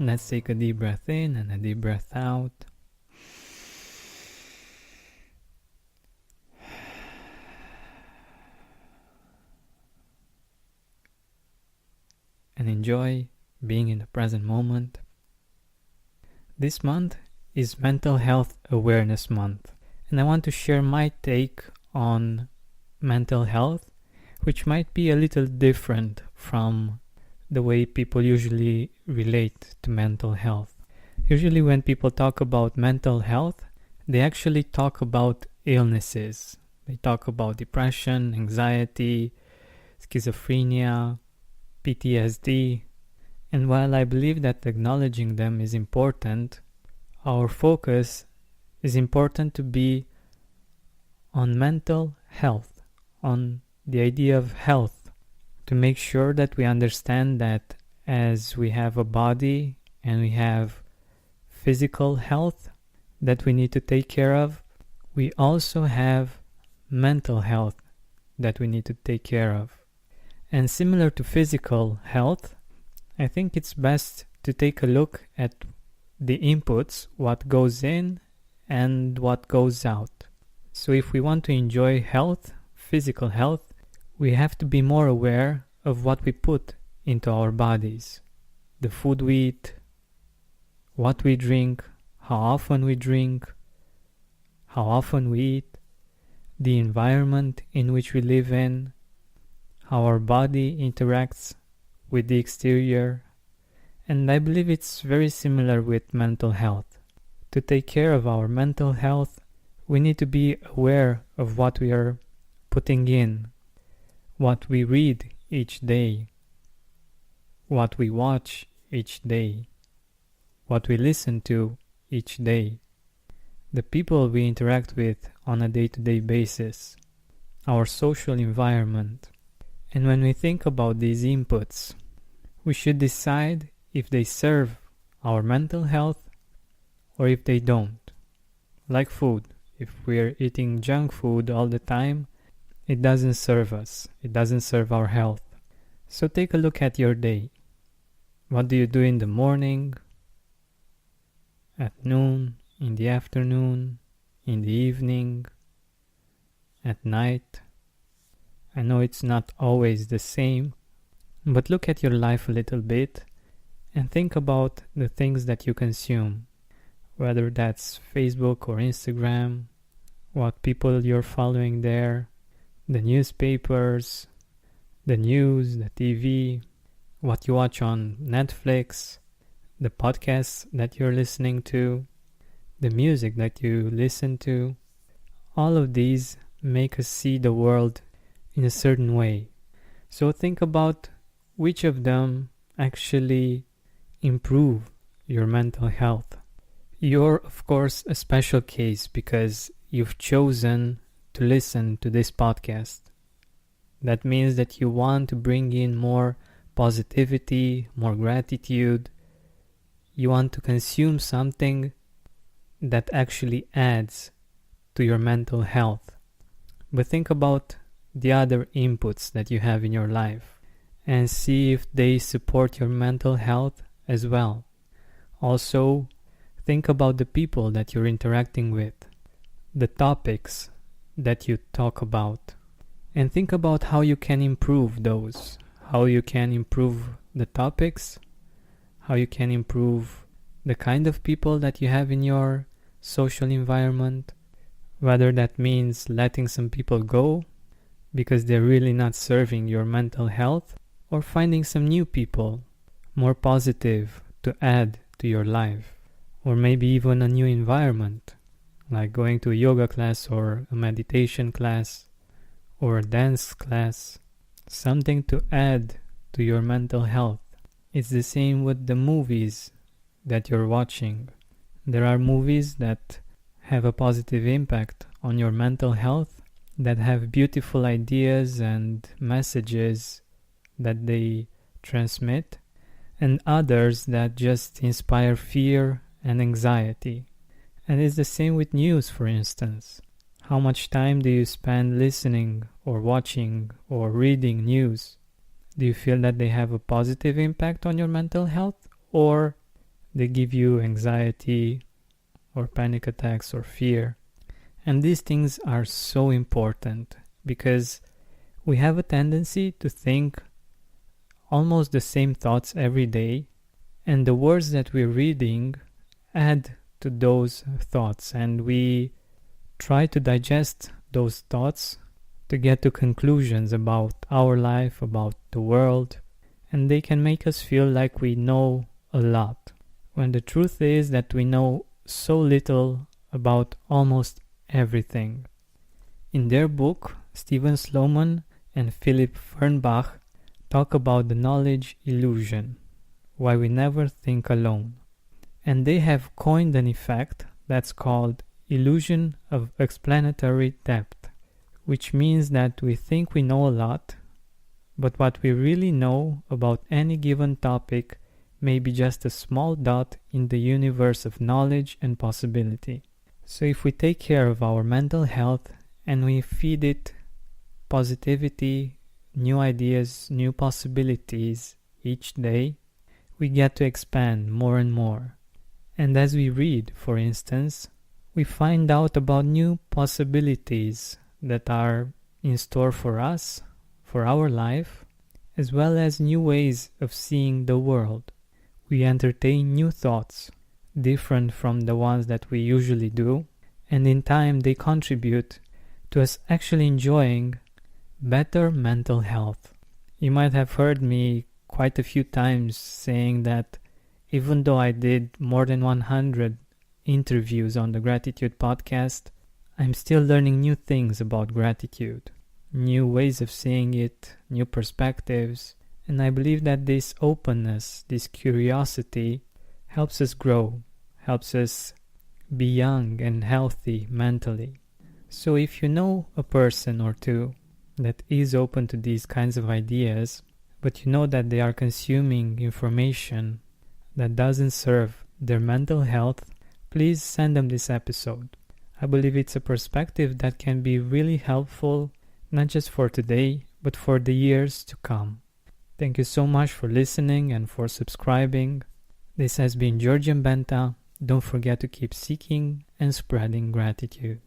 Let's take a deep breath in and a deep breath out. And enjoy being in the present moment. This month is Mental Health Awareness Month, and I want to share my take on mental health, which might be a little different from the way people usually relate to mental health. Usually when people talk about mental health, they actually talk about illnesses. They talk about depression, anxiety, schizophrenia, PTSD. And while I believe that acknowledging them is important, our focus is important to be on mental health, on the idea of health, to make sure that we understand that as we have a body and we have physical health that we need to take care of, we also have mental health that we need to take care of. And similar to physical health, I think it's best to take a look at the inputs, what goes in and what goes out. So if we want to enjoy health, physical health, we have to be more aware of what we put into our bodies. The food we eat, what we drink, how often we drink, how often we eat, the environment in which we live in, how our body interacts with the exterior. And I believe it's very similar with mental health. To take care of our mental health, we need to be aware of what we are putting in, what we read each day, what we watch each day, what we listen to each day, the people we interact with on a day-to-day basis, our social environment. And when we think about these inputs, we should decide if they serve our mental health or if they don't. Like food, if we're eating junk food all the time, it doesn't serve us. It doesn't serve our health. So take a look at your day. What do you do in the morning, at noon, in the afternoon, in the evening, at night? I know it's not always the same, but look at your life a little bit and think about the things that you consume, whether that's Facebook or Instagram, what people you're following there, the newspapers, the news, the TV, what you watch on Netflix, the podcasts that you're listening to, the music that you listen to. All of these make us see the world in a certain way. So think about which of them actually improve your mental health. You're, of course, a special case because you've chosen to listen to this podcast. That means that you want to bring in more positivity, more gratitude. You want to consume something that actually adds to your mental health. But think about the other inputs that you have in your life and see if they support your mental health as well. Also, think about the people that you're interacting with, the topics that you talk about, and think about how you can improve those, how you can improve the topics, how you can improve the kind of people that you have in your social environment, whether that means letting some people go because they're really not serving your mental health, or finding some new people, more positive, to add to your life, or maybe even a new environment, like going to a yoga class or a meditation class or a dance class, something to add to your mental health. It's the same with the movies that you're watching. There are movies that have a positive impact on your mental health, that have beautiful ideas and messages that they transmit, and others that just inspire fear and anxiety. And it's the same with news, for instance. How much time do you spend listening or watching or reading news? Do you feel that they have a positive impact on your mental health, or they give you anxiety or panic attacks or fear. And these things are so important because we have a tendency to think almost the same thoughts every day, and the words that we're reading add to those thoughts, and we try to digest those thoughts to get to conclusions about our life, about the world, and they can make us feel like we know a lot, when the truth is that we know so little about almost everything. In their book, Stephen Sloman and Philip Fernbach talk about the knowledge illusion, why we never think alone. And they have coined an effect that's called illusion of explanatory depth, which means that we think we know a lot, but what we really know about any given topic may be just a small dot in the universe of knowledge and possibility. So if we take care of our mental health and we feed it positivity, new ideas, new possibilities each day, we get to expand more and more. And as we read, for instance, we find out about new possibilities that are in store for us, for our life, as well as new ways of seeing the world. We entertain new thoughts, different from the ones that we usually do, and in time they contribute to us actually enjoying better mental health. You might have heard me quite a few times saying that even though I did more than 100 interviews on the Gratitude podcast, I'm still learning new things about gratitude, new ways of seeing it, new perspectives, and I believe that this openness, this curiosity helps us grow, helps us be young and healthy mentally. So if you know a person or two that is open to these kinds of ideas, but you know that they are consuming information that doesn't serve their mental health, please send them this episode. I believe it's a perspective that can be really helpful, not just for today, but for the years to come. Thank you so much for listening and for subscribing. This has been Georgian Benta. Don't forget to keep seeking and spreading gratitude.